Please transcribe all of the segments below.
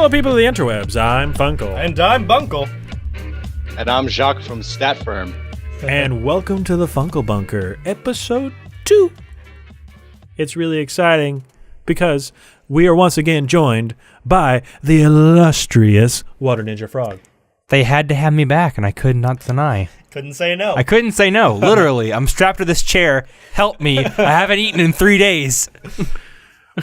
Hello, people of the interwebs. I'm Funkle. And I'm Bunkle. And I'm Jacques from StatFirm. And welcome to the FunkleBunker, episode 2. It's really exciting because we are once again joined by the illustrious Water Ninja Frog. They had to have me back, and I could not deny. Couldn't say no. I couldn't say no, literally. I'm strapped to this chair. Help me. I haven't eaten in 3 days.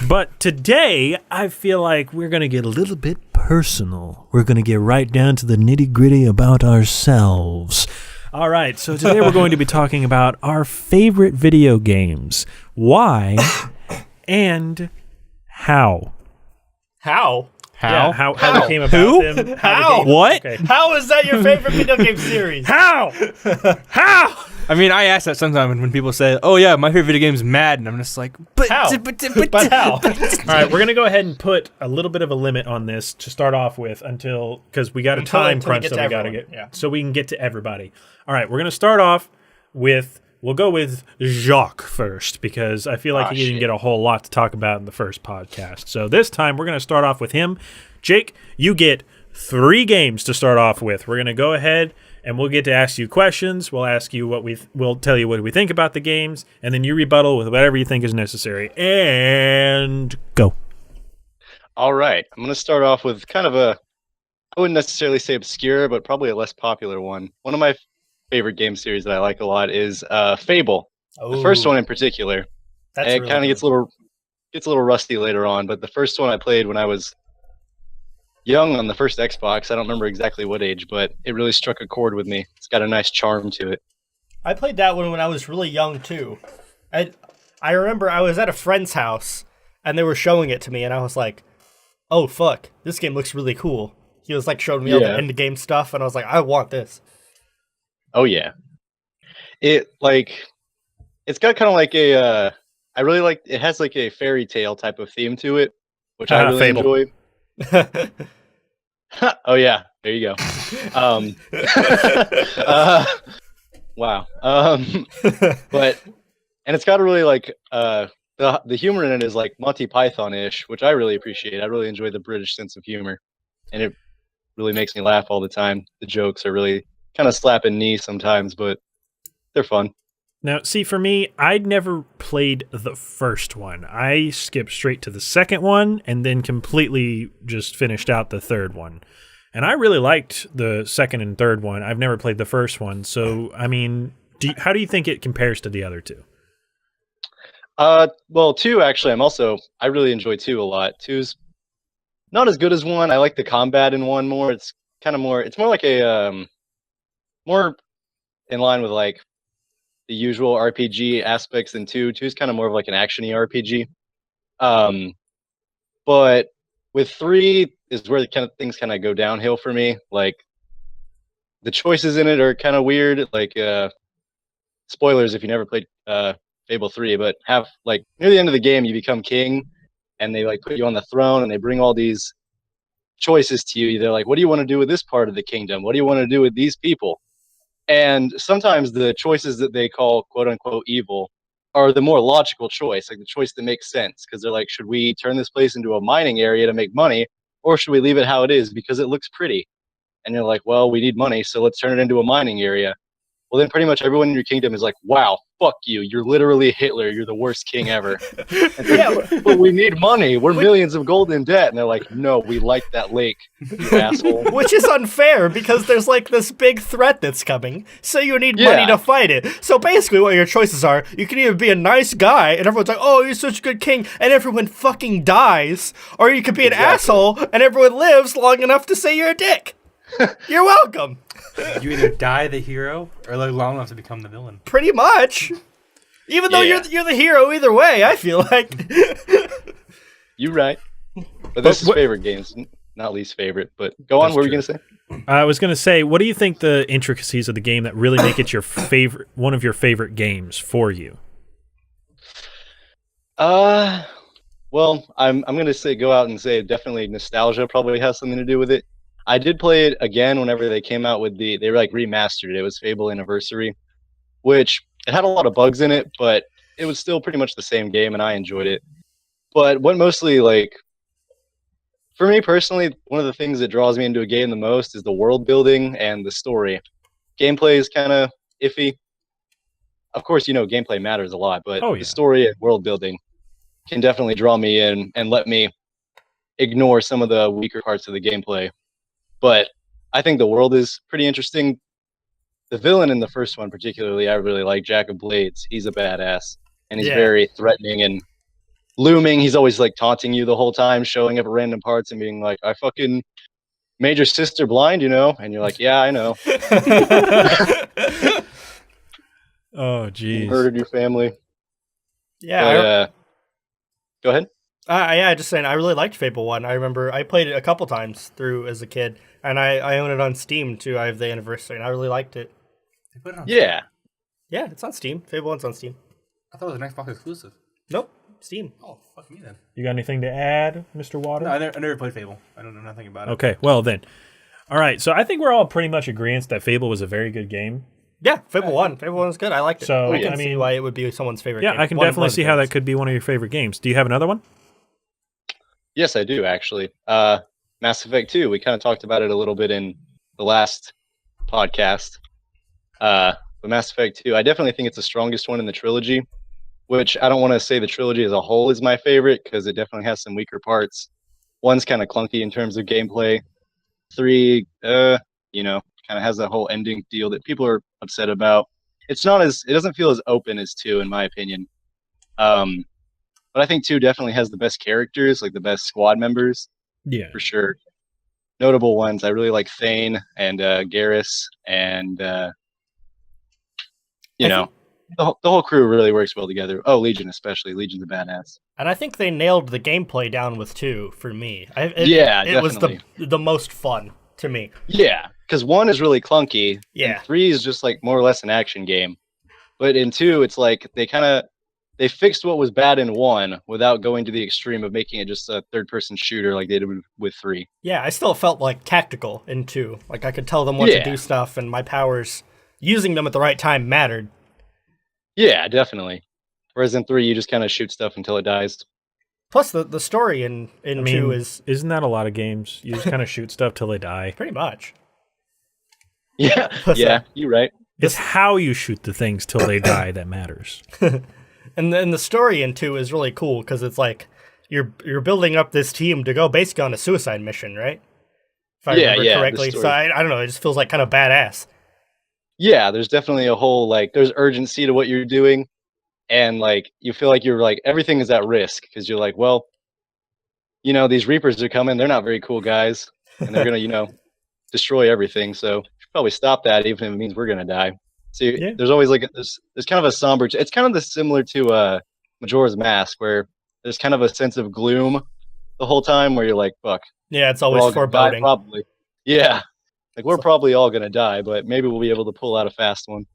But today, I feel like we're going to get a little bit personal. We're going to get right down to the nitty-gritty about ourselves. All right, so today we're going to be talking about our favorite video games. Why and how. How? Yeah, how we came about Who? them. How? What? Okay. How is that your favorite video game series? How? How? I mean, I ask that sometimes when people say, oh yeah, my favorite video game is Madden. I'm just like, but How? But how? All right, we're going to go ahead and put a little bit of a limit on this to start off with because we got a time crunch that we got to get. Yeah. So we can get to everybody. All right, we're going to start off with, we'll go with Jacques first because I feel like he didn't get a whole lot to talk about in the first podcast. So this time we're going to start off with him. Jake, you get 3 games to start off with. We're going to go ahead and we'll get to ask you questions. We'll ask you we'll tell you what we think about the games, and then you rebuttal with whatever you think is necessary. And go. All right. I'm going to start off with kind of I wouldn't necessarily say obscure, but probably a less popular one. One of my favorite game series that I like a lot is Fable. Oh, the first one in particular. That's It really kind of good. gets a little rusty later on, but the first one I played when I was young on the first Xbox. I don't remember exactly what age, but it really struck a chord with me. It's got a nice charm to it. I played that one when I was really young, too. I remember I was at a friend's house, and they were showing it to me, and I was like, oh, fuck, this game looks really cool. He was, like, showing me all the end-game stuff, and I was like, I want this. Oh, yeah. It's got kind of like I really like, it has like a fairy tale type of theme to it, which I really Fable. enjoy. Oh yeah, there you go. Wow. But it's got a really like the humor in it is like Monty Python-ish, which I really appreciate. I really enjoy the British sense of humor, and it really makes me laugh all the time. The jokes are really kind of slapping knee sometimes, but they're fun. Now, see, for me, I'd never played the first one. I skipped straight to the second one and then completely just finished out the third one. And I really liked the second and third one. I've never played the first one. So, I mean, how do you think it compares to the other two? Well, 2 actually, I really enjoy 2 a lot. 2's not as good as 1. I like the combat in 1 more. It's more like a more in line with like the usual RPG aspects than 2. 2 is kind of more of like an action-y RPG. But with 3 is where things kind of go downhill for me. Like the choices in it are kind of weird. Like spoilers if you never played Fable 3, but have like near the end of the game you become king, and they like put you on the throne, and they bring all these choices to you. They're like, what do you want to do with this part of the kingdom? What do you want to do with these people? And sometimes the choices that they call quote unquote evil are the more logical choice, like the choice that makes sense. Because they're like, should we turn this place into a mining area to make money, or should we leave it how it is because it looks pretty? And you're like, well, we need money, so let's turn it into a mining area. Well, then pretty much everyone in your kingdom is like, wow, fuck you. You're literally Hitler. You're the worst king ever. But we need money. We're millions of gold in debt. And they're like, no, we like that lake, you asshole. Which is unfair because there's like this big threat that's coming, so you need money to fight it. So basically what your choices are, you can either be a nice guy and everyone's like, oh, you're such a good king, and everyone fucking dies, or you could be an asshole and everyone lives long enough to say you're a dick. You're welcome. You either die the hero or live long enough to become the villain. Pretty much. Even though you're the hero either way, I feel like. You're right. But this is favorite games, not least favorite. But go on, what were you going to say? I was going to say, what do you think the intricacies of the game that really make it your favorite, one of your favorite games for you? Well, I'm going to say go out and say definitely nostalgia probably has something to do with it. I did play it again whenever they came out with they were like remastered it. It was Fable Anniversary, which it had a lot of bugs in it, but it was still pretty much the same game, and I enjoyed it. But what mostly like For me personally, one of the things that draws me into a game the most is the world building and the story. Gameplay is kind of iffy. Of course, gameplay matters a lot, but the story and world building can definitely draw me in and let me ignore some of the weaker parts of the gameplay. But I think the world is pretty interesting. The villain in the first one, particularly, I really like Jack of Blades. He's a badass, and he's very threatening and looming. He's always like taunting you the whole time, showing up at random parts and being like, "I fucking made your sister blind," and you're like, "Yeah, I know." Oh, geez. Murdered your family. Yeah. Go ahead. Just saying, I really liked Fable 1. I remember I played it a couple times through as a kid, and I own it on Steam, too. I have the anniversary, and I really liked it. They put it on Yeah. Steam. Yeah, it's on Steam. Fable 1's on Steam. I thought it was an Xbox exclusive. Nope, Steam. Oh, fuck me then. You got anything to add, Mr. Water? No, I never played Fable. I don't know nothing about it. Okay, well then. All right, so I think we're all pretty much agreeing that Fable was a very good game. Yeah, Fable 1. Fable 1 is good. I liked it. So, I can see why it would be someone's favorite game. Yeah, I can definitely see how that could be one of your favorite games. Do you have another one? Yes, I do, actually. Mass Effect 2. We kind of talked about it a little bit in the last podcast. But Mass Effect 2, I definitely think it's the strongest one in the trilogy, which I don't want to say the trilogy as a whole is my favorite, because it definitely has some weaker parts. One's kind of clunky in terms of gameplay. 3, kind of has that whole ending deal that people are upset about. It doesn't feel as open as 2, in my opinion. But I think 2 definitely has the best characters, like the best squad members. Yeah, for sure. Notable ones, I really like Thane and Garrus, and the whole crew really works well together. Oh, Legion especially. Legion's a badass. And I think they nailed the gameplay down with 2 for me. It was the most fun to me. Yeah, because 1 is really clunky. Yeah. And 3 is just like more or less an action game. But in 2, it's like they fixed what was bad in 1 without going to the extreme of making it just a third-person shooter like they did with 3. Yeah, I still felt like tactical in 2. Like I could tell them what to do stuff, and my powers, using them at the right time, mattered. Yeah, definitely. Whereas in 3, you just kind of shoot stuff until it dies. Plus, the story in 2 is... Isn't that a lot of games? You just kind of shoot stuff till they die. Pretty much. Yeah, you're right. It's how you shoot the things till they die that matters. And then the story in 2 is really cool, because it's like, you're building up this team to go basically on a suicide mission, right? If I remember correctly. So I don't know, it just feels like kind of badass. Yeah, there's definitely a whole, there's urgency to what you're doing. And, you feel like you're, everything is at risk. Because you're like, well, these Reapers are coming. They're not very cool guys. And they're going to, destroy everything. So you should probably stop that, even if it means we're going to die. So there's always, there's kind of a somber... It's kind of similar to Majora's Mask, where there's kind of a sense of gloom the whole time, where you're like, fuck. Yeah, it's always foreboding. Probably. Yeah. We're probably all going to die, but maybe we'll be able to pull out a fast one.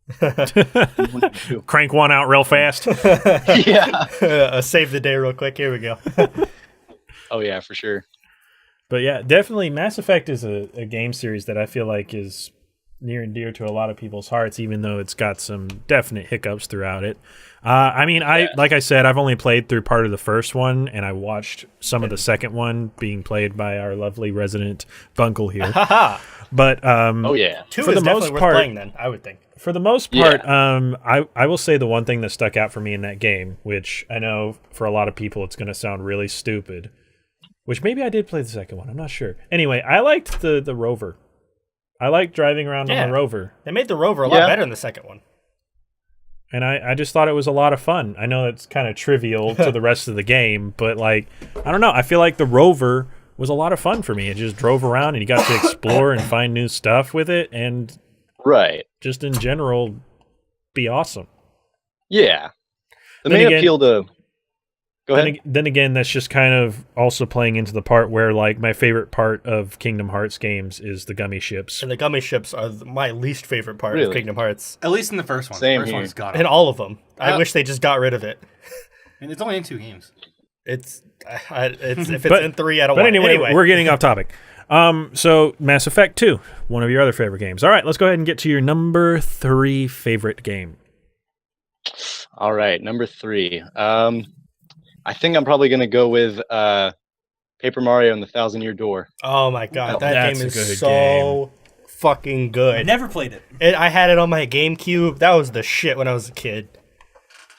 Crank one out real fast. Yeah. Save the day real quick. Here we go. Oh, yeah, for sure. But yeah, definitely Mass Effect is a game series that I feel like is near and dear to a lot of people's hearts, even though it's got some definite hiccups throughout it. Like I said, I've only played through part of the first one, and I watched some of the second one being played by our lovely resident Bunkle here. But 2 for is the most worth part, playing then, I would think. For the most part, I will say the one thing that stuck out for me in that game, which I know for a lot of people it's going to sound really stupid, which maybe I did play the second one, I'm not sure. Anyway, I liked the rover. I liked driving around on the rover. They made the rover a lot better in the second one. And I just thought it was a lot of fun. I know it's kind of trivial to the rest of the game, but I don't know. I feel like the rover was a lot of fun for me. It just drove around and you got to explore and find new stuff with it, and just in general be awesome. Yeah. The main appeal to... Go ahead. Then again, that's just kind of also playing into the part where, my favorite part of Kingdom Hearts games is the gummy ships. And the gummy ships are my least favorite part of Kingdom Hearts. At least in the first one. Same the first here. one's got it. In all of them. I wish they just got rid of it. And it's only in 2 games. If it's in 3, I don't want it. But anyway, we're getting off topic. So Mass Effect 2, one of your other favorite games. All right, let's go ahead and get to your number 3 favorite game. All right, number 3. I think I'm probably going to go with Paper Mario and the Thousand Year Door. Oh my god, that That's game a good is so fucking I good. never played it. I had it on my GameCube. That was the shit when I was a kid.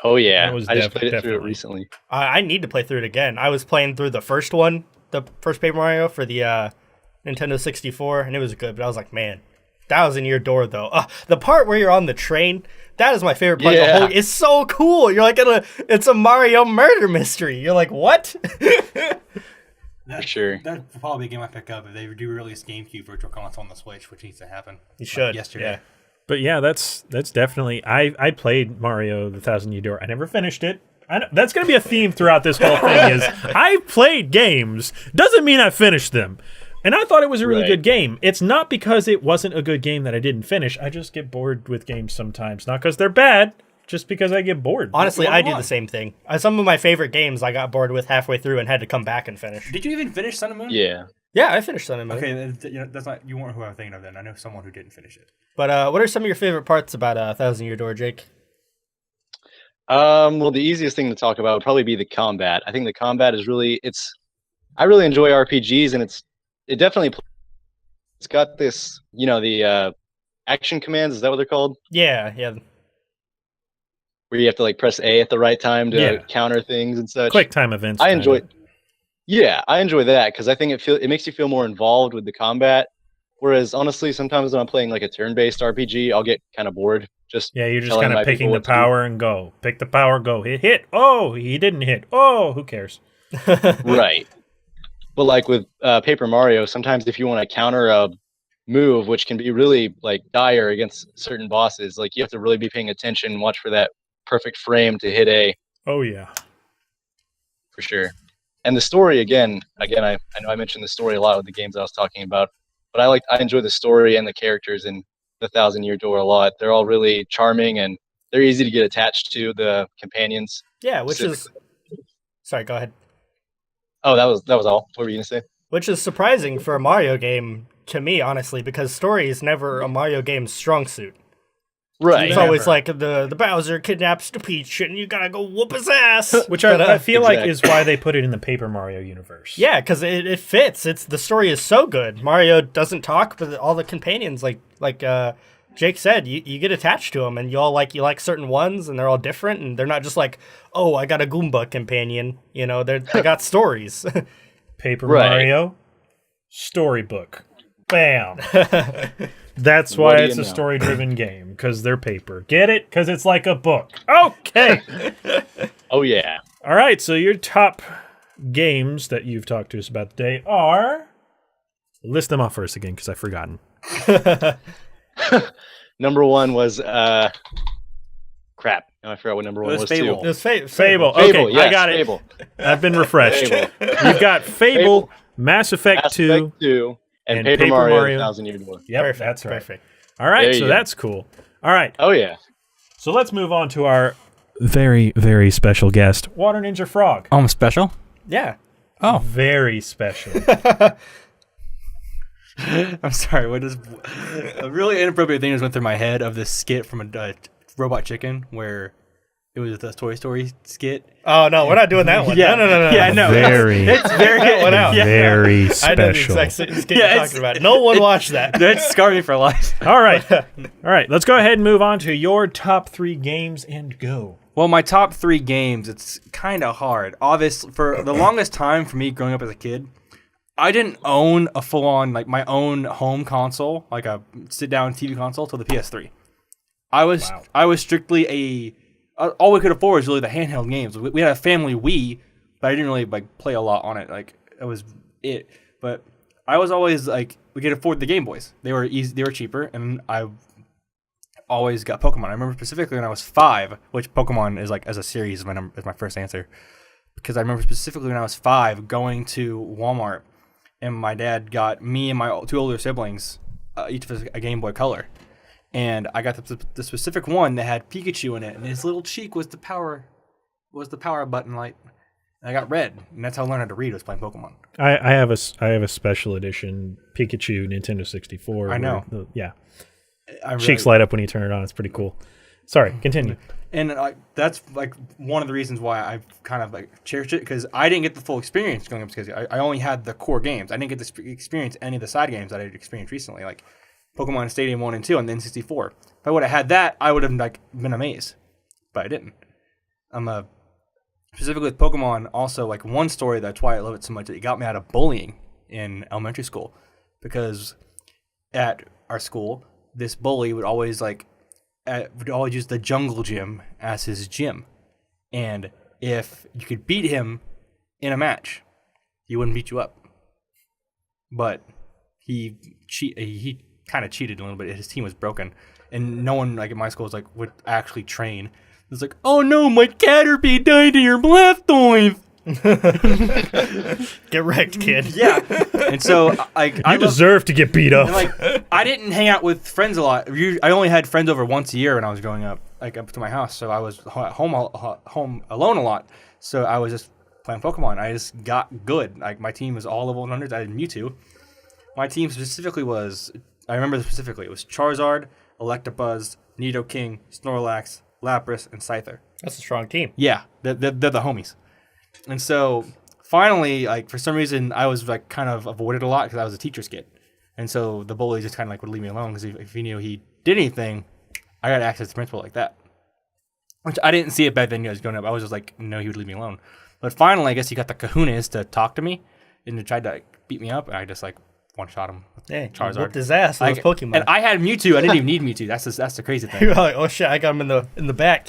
Oh yeah, That was I just played it through it definitely. recently. I need to play through it again. I was playing through the first one, the first Paper Mario for the Nintendo 64, and it was good. But I was like, man, Thousand Year Door though. The part where you're on the train, that is my favorite part. Of the whole, it's so cool. You're like it's a Mario murder mystery. You're like, what? For sure. That'd probably be a game I pick up if they do release GameCube Virtual Console on the Switch, which needs to happen. You should. Yesterday. Yeah. But yeah, that's definitely. I played Mario: The Thousand Year Door. I never finished it. That's going to be a theme throughout this whole thing. Is I played games doesn't mean I finished them, and I thought it was a really good game. It's not because it wasn't a good game that I didn't finish. I just get bored with games sometimes, not because they're bad, just because I get bored. Honestly, I do the same thing. Some of my favorite games I got bored with halfway through and had to come back and finish. Did you even finish Sun and Moon? Yeah. Yeah, I finished Sun and Moon. Okay, that's not you weren't who I was thinking of then. I know someone who didn't finish it. But what are some of your favorite parts about Thousand Year Door, Jake? Well, the easiest thing to talk about would probably be the combat. I think the combat is really I really enjoy RPGs, and it definitely it's got this, the action commands. Is that what they're called? Yeah. Where you have to like press A at the right time to counter things and such. Quick time events. I enjoy that because I think it makes you feel more involved with the combat. Whereas honestly, sometimes when I'm playing like a turn-based RPG, I'll get kind of bored. You're just kind of picking the power and go. Pick the power, go. Hit. Oh, he didn't hit. Oh, who cares? Right. But like with Paper Mario, sometimes if you want to counter a move, which can be really like dire against certain bosses, like you have to really be paying attention and watch for that perfect frame to hit A. Oh yeah, for sure. And the story again, I know I mentioned the story a lot with the games I was talking about, but I enjoy the story and the characters in the Thousand Year Door a lot. They're all really charming and they're easy to get attached to, the companions. Yeah, which is sorry, go ahead. Oh, that was all. What were you gonna say? Which is surprising for a Mario game to me, honestly, because story is never a Mario game's strong suit. Right. It's always like the Bowser kidnaps the Peach and you gotta go whoop his ass. Which I feel like is why they put it in the Paper Mario universe. Yeah, because it fits. The story is so good. Mario doesn't talk, but all the companions, like Jake said, you get attached to them, and you like certain ones, and they're all different, and they're not just like, oh, I got a Goomba companion. They got stories. Paper Mario storybook. Bam. That's why it's a story-driven game, because they're paper. Get it? Because it's like a book. Okay. Oh, yeah. All right, so your top games that you've talked to us about today are... List them off first again, because I've forgotten. Number one was... crap. Now I forgot what number one was, Fable. too. It was Fable. Fable. Okay, yes, I got it. Fable. I've been refreshed. Fable. You've got Fable, Mass Effect 2... 2 and Paper Mario, Thousand Year Door. Yep, Perfect, that's right. Perfect. All right, There so you go. that's cool. All right, Oh, yeah. so let's move on to our very, very special guest, Water Ninja Frog. I'm special. Yeah. Oh, Very special. I'm sorry. What is a really inappropriate thing just went through my head of this skit from a Robot Chicken where it was the Toy Story skit. Oh no, we're not doing that one. Yeah. No. Yeah, no. Very, It's very That one out. very I know the special. exact skit Yeah, you're talking about. No one watched that. That scarred me for life. All right. Let's go ahead and move on to your top 3 games and go. Well, my top 3 games, it's kind of hard. Obviously, for the longest time for me growing up as a kid, I didn't own a full-on, like my own home console, like a sit-down TV console, till the PS3. I was strictly all we could afford was really the handheld games. We had a family Wii, but I didn't really play a lot on it. It was it. But I was always we could afford the Game Boys. They were easy, they were cheaper, and I always got Pokemon. I remember specifically when I was 5, which Pokemon is as a series is my first answer, because I remember specifically when I was 5 going to Walmart, and my dad got me and my 2 older siblings each of us a Game Boy Color. And I got the specific one that had Pikachu in it, and his little cheek was the power button light. And I got red, and that's how I learned how to read, was playing Pokemon. I have a special edition Pikachu Nintendo 64. I know. Yeah. I really, Cheeks light up when you turn it on. It's pretty cool. Sorry, continue. And that's like one of the reasons why I've kind of like cherished it, because I didn't get the full experience going up to Skizzy. I only had the core games. I didn't get to experience any of the side games that I'd experienced recently, like Pokemon Stadium 1 and 2 on the N64. If I would have had that, I would have like been amazed, but I didn't. Specifically with Pokemon, also like one story that's why I love it so much. It got me out of bullying in elementary school, because at our school, this bully would always use the jungle gym as his gym, and if you could beat him in a match, he wouldn't beat you up. But he kind of cheated a little bit. His team was broken, and no one like at my school would actually train. It's like, oh no, my Caterpie died to your Blastoise. Get wrecked, kid. Yeah, and so you deserve to get beat up. I didn't hang out with friends a lot. I only had friends over once a year when I was growing up, like up to my house. So I was home alone a lot. So I was just playing Pokemon. I just got good. Like my team was all level 100s. I had Mewtwo. My team specifically was, I remember specifically, it was Charizard, Electabuzz, Nidoking, Snorlax, Lapras, and Scyther. That's a strong team. Yeah, they're the homies. And so finally, like for some reason, I was like kind of avoided a lot because I was a teacher's kid. And so the bully just kind of like would leave me alone, because if he knew he did anything, I got access to the principal like that. Which I didn't see it back then, you guys growing up. I was just like, no, he would leave me alone. But finally, I guess he got the kahunas to talk to me and to try to beat me up. And I just like one-shot him with Charizard. Whooped his ass with those Pokemon. And I had Mewtwo. I didn't even need Mewtwo. That's the crazy thing. You're like, oh shit, I got him in the back,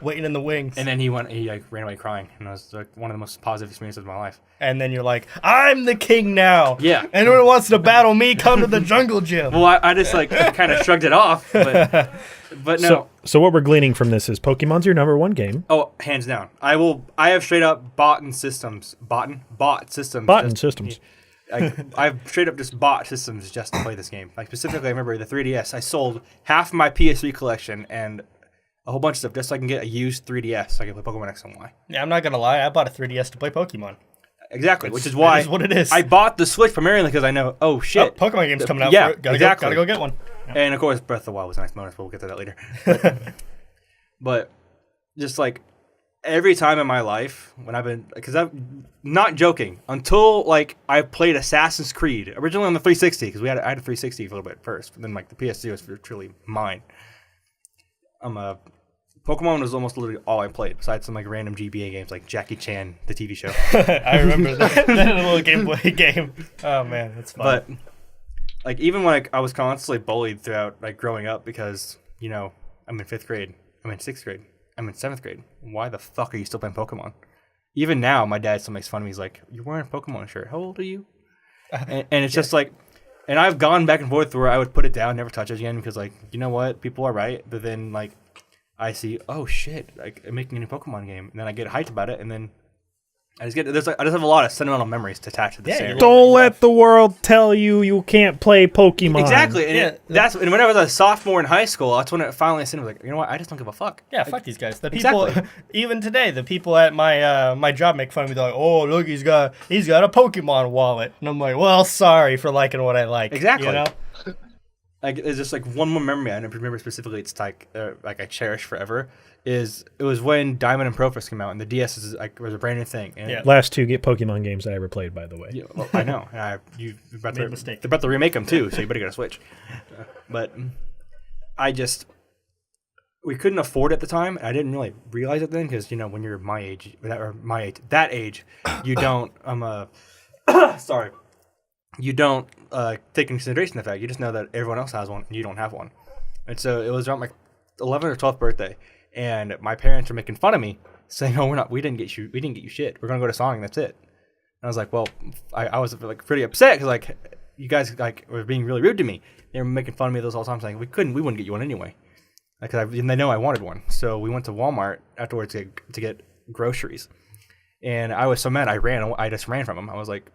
waiting in the wings. And then he like ran away crying, and it was like one of the most positive experiences of my life. And then you're like, I'm the king now. Yeah. Anyone who wants to battle me, come to the jungle gym. Well, I just like kind of shrugged it off, but no. So what we're gleaning from this is Pokemon's your number one game. Oh, hands down. I have straight up bought systems. I've straight up just bought systems just to play this game. Like specifically, I remember the 3DS. I sold half my PS3 collection and a whole bunch of stuff just so I can get a used 3DS so I can play Pokemon X and Y. Yeah, I'm not gonna lie. I bought a 3DS to play Pokemon. Exactly, which is why what it is. I bought the Switch primarily because I know, oh shit, Pokemon game's coming out. Yeah, Gotta go get one. And of course, Breath of the Wild was a nice bonus, but we'll get to that later. But just like every time in my life when I've been, because I'm not joking, until like I played Assassin's Creed originally on the 360, because I had a 360 for a little bit first, but then like the PS2 was truly mine. Pokemon was almost literally all I played, besides some like random GBA games like Jackie Chan, the TV show. I remember that little Game Boy game. Oh man, that's fun. But like even when I was constantly bullied throughout like growing up, because I'm in 5th grade, I'm in 6th grade, I'm in 7th grade. Why the fuck are you still playing Pokemon? Even now, my dad still makes fun of me. He's like, "You're wearing a Pokemon shirt. How old are you?" And it's just like, and I've gone back and forth where I would put it down, never touch it again, because like, you know what, people are right. But then like, I see, oh shit, like I'm making a new Pokemon game, and then I get hyped about it, and then I just have a lot of sentimental memories attached to this series. Don't let the world tell you can't play Pokemon. Exactly, and and when I was a sophomore in high school, that's when it finally hit me. Like, you know what? I just don't give a fuck. Yeah, fuck these guys. The people, even today, the people at my job make fun of me. They're like, "Oh, look, he's got a Pokemon wallet," and I'm like, "Well, sorry for liking what I like." Exactly. Like it's just like one more memory I never remember specifically. It's like I cherish forever. It was when Diamond and Pearl first came out, and the DS was a brand new thing. And last two Pokemon games I ever played, by the way. Yeah, well, I know. They're about to remake them too, so you better get a Switch. But we couldn't afford it at the time, and I didn't really realize it then, because when you're that age, you don't. Sorry. You don't take into consideration the fact you just know that everyone else has one and you don't have one. And so it was around my 11th or 12th birthday, and my parents were making fun of me, saying, "Oh, we didn't get you shit. We're gonna go to Sonic, and that's it." And I was like, "Well," I was like pretty upset because like you guys like were being really rude to me. They were making fun of me those whole time, saying we wouldn't get you one anyway, because they know I wanted one. So we went to Walmart afterwards to get groceries, and I was so mad I just ran from them. I was like.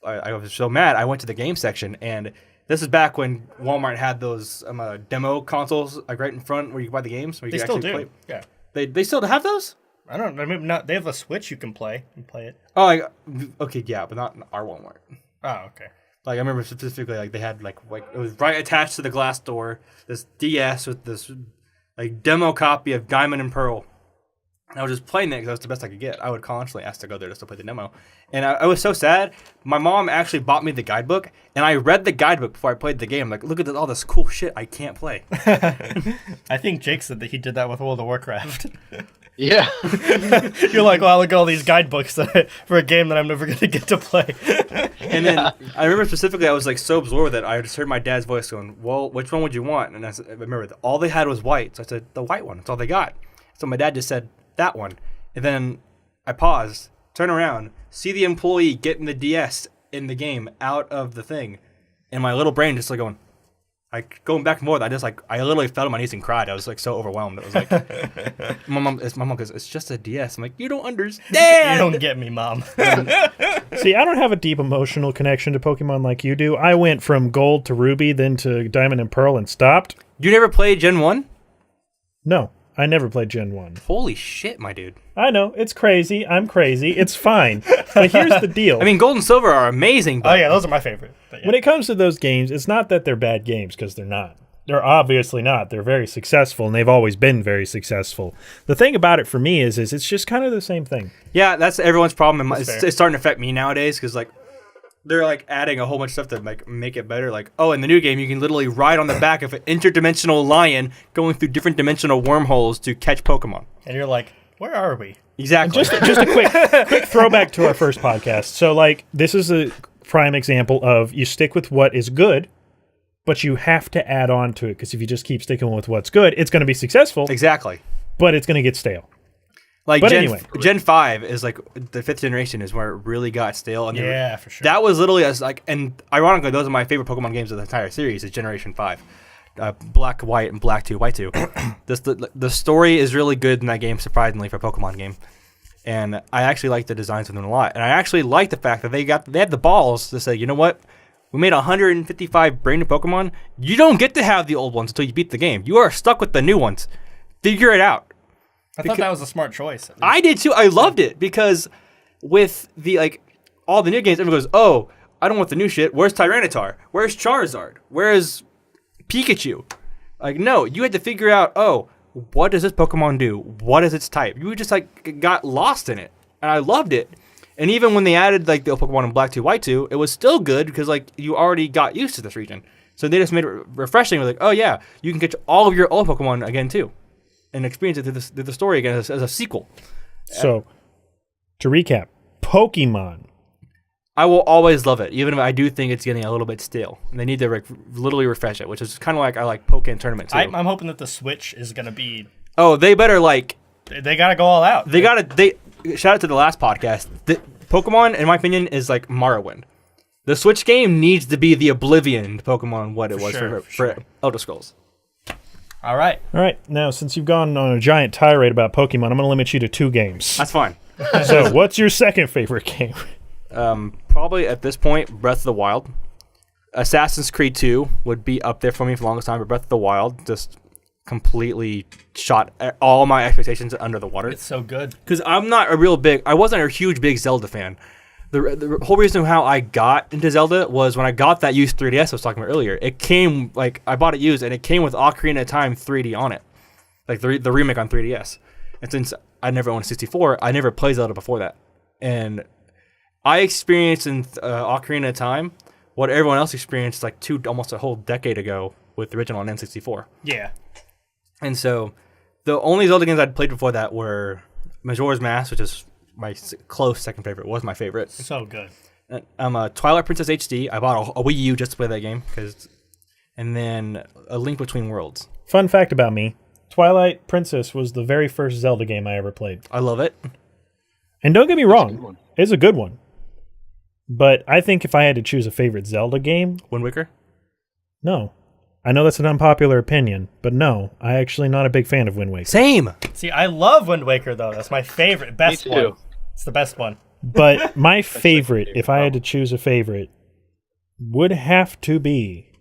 I was so mad. I went to the game section, and this is back when Walmart had those demo consoles like right in front where you could buy the games. Where you they could still do. Play. Yeah. They still have those? I don't know. Maybe not. They have a Switch you can play and play it. Oh, okay, yeah, but not in our Walmart. Oh, okay. Like I remember specifically, like they had like it was right attached to the glass door. This DS with this like demo copy of Diamond and Pearl. I was just playing that because that was the best I could get. I would constantly ask to go there just to play the demo. And I was so sad. My mom actually bought me the guidebook, and I read the guidebook before I played the game. Like, look at all this cool shit I can't play. I think Jake said that he did that with World of Warcraft. Yeah. You're like, well, look at all these guidebooks for a game that I'm never going to get to play. And then I remember specifically, I was like so absorbed with it. I just heard my dad's voice going, well, which one would you want? And I remember all they had was white. So I said, the white one. That's all they got. So my dad just said, that one. And then I paused, turn around, see the employee getting the DS in the game out of the thing. And my little brain just like going back and forth. I literally fell on my knees and cried. I was like so overwhelmed. It was like, my mom goes, it's just a DS. I'm like, you don't understand. You don't get me, Mom. See, I don't have a deep emotional connection to Pokemon like you do. I went from Gold to Ruby, then to Diamond and Pearl and stopped. You never played Gen 1? No. I never played Gen 1. Holy shit, my dude. I know, it's crazy. I'm crazy. It's fine. But here's the deal. I mean, Gold and Silver are amazing. But oh, yeah, those are my favorite. Yeah. When it comes to those games, it's not that they're bad games, because they're not. They're obviously not. They're very successful, and they've always been very successful. The thing about it for me is it's just kind of the same thing. Yeah, that's everyone's problem. It's starting to affect me nowadays, because like they're like adding a whole bunch of stuff to like make it better. Like, oh, in the new game, you can literally ride on the back of an interdimensional lion going through different dimensional wormholes to catch Pokemon. And you're like, where are we? Exactly. Just a quick throwback to our first podcast. So, like, this is a prime example of you stick with what is good, but you have to add on to it, because if you just keep sticking with what's good, it's going to be successful. Exactly. But it's going to get stale. Like but Gen 5 is like the 5th generation is where it really got stale. And yeah, for sure. That was literally and ironically, those are my favorite Pokemon games of the entire series. Is Generation 5, Black, White, and Black 2, White 2. The story is really good in that game, surprisingly for a Pokemon game, and I actually like the designs of them a lot. And I actually like the fact that they had the balls to say, you know what, we made 155 brand new Pokemon. You don't get to have the old ones until you beat the game. You are stuck with the new ones. Figure it out. I thought that was a smart choice. I did too. I loved it because with the all the new games, everyone goes, "Oh, I don't want the new shit. Where's Tyranitar? Where's Charizard? Where's Pikachu?" Like, no, you had to figure out, oh, what does this Pokemon do? What is its type? You just got lost in it, and I loved it. And even when they added the Pokemon in Black 2, White 2, it was still good because you already got used to this region. So they just made it refreshing. Like, oh yeah, you can catch all of your old Pokemon again too. And experience it through the story again as a sequel. So, to recap, Pokemon. I will always love it, even if I do think it's getting a little bit stale. And they need to literally refresh it, which is kind of like I like Pokken Tournament too. I'm hoping that the Switch is going to be... Oh, they better They got to go all out. Shout out to the last podcast. Pokemon, in my opinion, is like Morrowind. The Switch game needs to be the Oblivion to Pokemon what it was for Elder Scrolls. All right. Now, since you've gone on a giant tirade about Pokemon, I'm going to limit you to 2 games. That's fine. So, what's your second favorite game? Probably at this point, Breath of the Wild. Assassin's Creed 2 would be up there for me for the longest time, but Breath of the Wild just completely shot all my expectations under the water. It's so good. Because I wasn't a huge, big Zelda fan. The whole reason how I got into Zelda was when I got that used 3DS I was talking about earlier. It came, I bought it used, and it came with Ocarina of Time 3D on it. Like the remake on 3DS. And since I never owned a 64, I never played Zelda before that. And I experienced in Ocarina of Time what everyone else experienced almost a whole decade ago with the original on N64. Yeah. And so the only Zelda games I'd played before that were Majora's Mask, which is my close second favorite, was my favorite. So good. Twilight Princess HD. I bought a Wii U just to play that game. And then A Link Between Worlds. Fun fact about me, Twilight Princess was the very first Zelda game I ever played. I love it. And don't get me wrong, it's a good one. But I think if I had to choose a favorite Zelda game... Wind Waker? No. I know that's an unpopular opinion, but no, I'm actually not a big fan of Wind Waker. Same! See, I love Wind Waker, though. That's my favorite, best Me too. one. It's the best one. But my favorite, if I had to choose a favorite, would have to be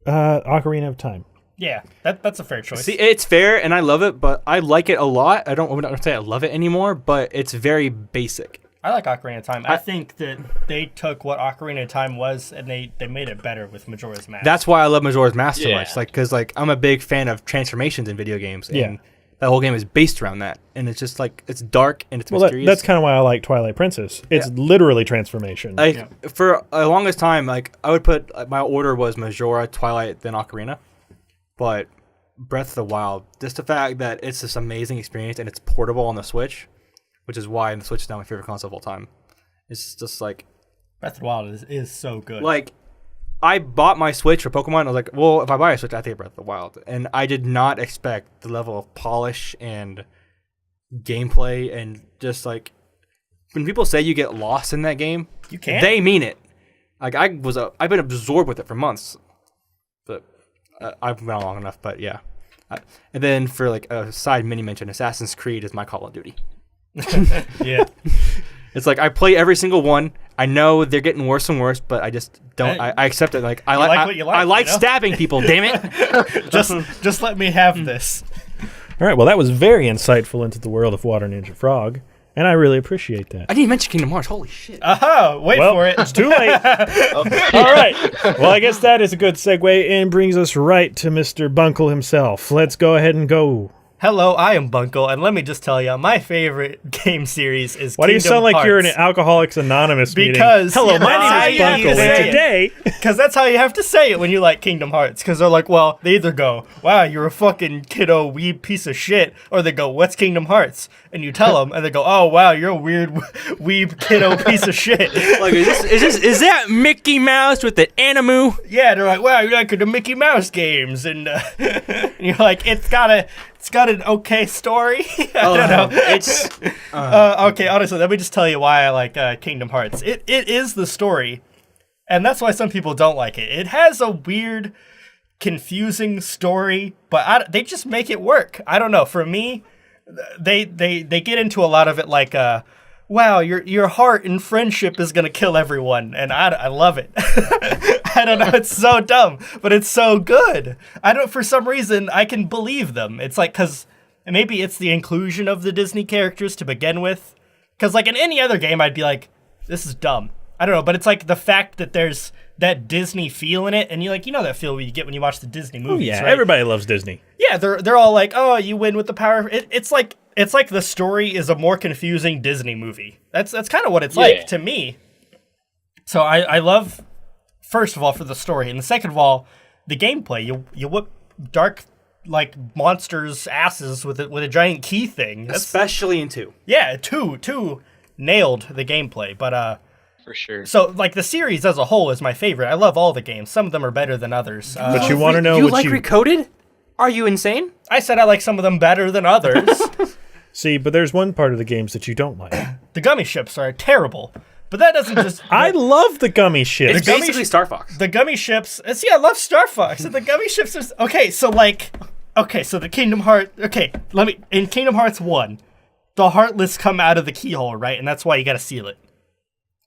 Ocarina of Time. Yeah, that's a fair choice. See, it's fair, and I love it, but I like it a lot. I'm not going to say I love it anymore, but it's very basic. I like Ocarina of Time. I think that they took what Ocarina of Time was and they made it better with Majora's Mask. That's why I love Majora's Mask so Yeah. much. Like, because like I'm a big fan of transformations in video games. And Yeah. that whole game is based around that, and it's just like it's dark and it's mysterious. That's kind of why I like Twilight Princess. It's literally transformation. Like for the longest time, like I would put my order was Majora, Twilight, then Ocarina. But Breath of the Wild, just the fact that it's this amazing experience and it's portable on the Switch, which is why the Switch is now my favorite console of all time. It's just like Breath of the Wild is so good. like I bought my Switch for Pokemon. I was like, well, if I buy a Switch, I take Breath of the Wild, and I did not expect the level of polish and gameplay and just like when people say you get lost in that game, you can't. they mean it. Like I've been absorbed with it for months, but I've been on long enough. But yeah, and then for like a side mini mention, Assassin's Creed is my Call of Duty. Yeah. It's like I play every single one. I know they're getting worse and worse, but I just don't. I accept it. Like I like what you like, I like you know? stabbing people. Damn it! just let me have this. All right, well, that was very insightful into the world of Water Ninja Frog, and I really appreciate that. I didn't mention Kingdom Hearts. Holy shit! Wait Well, for it. it's too late. All right. Well, I guess that is a good segue and brings us right to Mr. Bunkle himself. Let's go ahead and go. Hello, I am Bunkle, and let me just tell you, my favorite game series is Why do you Kingdom sound like Hearts. you're in an Alcoholics Anonymous meeting? Because Hello, my I name is have to Bunkle, say and today... Because that's how you have to say it when you like Kingdom Hearts. Because they're like, well, they either go, wow, you're a fucking kiddo weeb piece of shit, or they go, what's Kingdom Hearts? And you tell them, and they go, oh, wow, you're a weird weeb kiddo piece of shit. Like is that Mickey Mouse with the animu? Yeah, they're like, wow, you're like the Mickey Mouse games, and you're like, it's got an okay story. I don't know. It's Okay, honestly, let me just tell you why I like Kingdom Hearts. It is the story, and that's why some people don't like it. It has a weird, confusing story, but they just make it work. I don't know. For me, they get into a lot of it like, wow, your heart and friendship is gonna kill everyone, and I love it. I don't know, it's so dumb, but it's so good. For some reason, I can believe them. It's like, because maybe it's the inclusion of the Disney characters to begin with. Because like in any other game, I'd be like, this is dumb. I don't know, but it's like the fact that there's that Disney feel in it, and you know that feel you get when you watch the Disney movies, Yeah, right? everybody loves Disney. Yeah, they're all like, oh, you win with the power. It's like the story is a more confusing Disney movie. That's kind of what it's like to me. So I love, first of all, for the story, and second of all, the gameplay. You whip dark like monsters' asses with a giant key thing. especially in 2. Yeah, two nailed the gameplay, but For sure. so like the series as a whole is my favorite. I love all the games. Some of them are better than others. But you want to know you what like you... Recoded? Are you insane? I said I like some of them better than others. See, but there's one part of the games that you don't like. The gummy ships are terrible, but that doesn't just. I love the gummy shit. It's basically Star Fox. The gummy ships. See, I love Star Fox, and the gummy ships are okay. So the Kingdom Hearts. Okay, in Kingdom Hearts 1, the Heartless come out of the keyhole, right? And that's why you got to seal it.